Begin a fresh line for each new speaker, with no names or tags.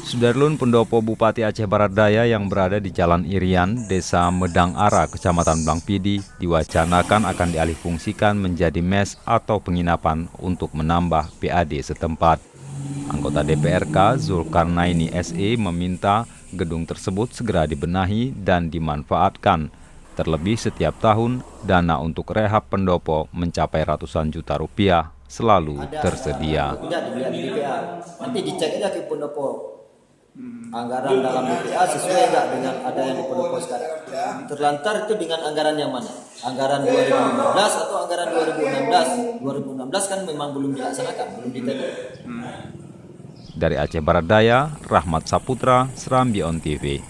Sudarlun pendopo Bupati Aceh Barat Daya yang berada di Jalan Irian, Desa Medang Ara, Kecamatan Blangpidi, diwacanakan akan dialihfungsikan menjadi mes atau penginapan untuk menambah PAD setempat. Anggota DPRK Zulkarnaini SE meminta gedung tersebut segera dibenahi dan dimanfaatkan. Terlebih setiap tahun, dana untuk rehab pendopo mencapai ratusan juta rupiah selalu tersedia.
Nanti dicek aja ke pendopo. Anggaran dalam BPA sesuai nggak dengan ada yang di pendopo sekarang. Terlantar itu dengan anggaran yang mana? Anggaran 2015 atau anggaran 2016? 2016 kan memang belum dilaksanakan, belum ditender.
Dari Aceh Barat Daya, Rahmat Saputra, Serambi On TV.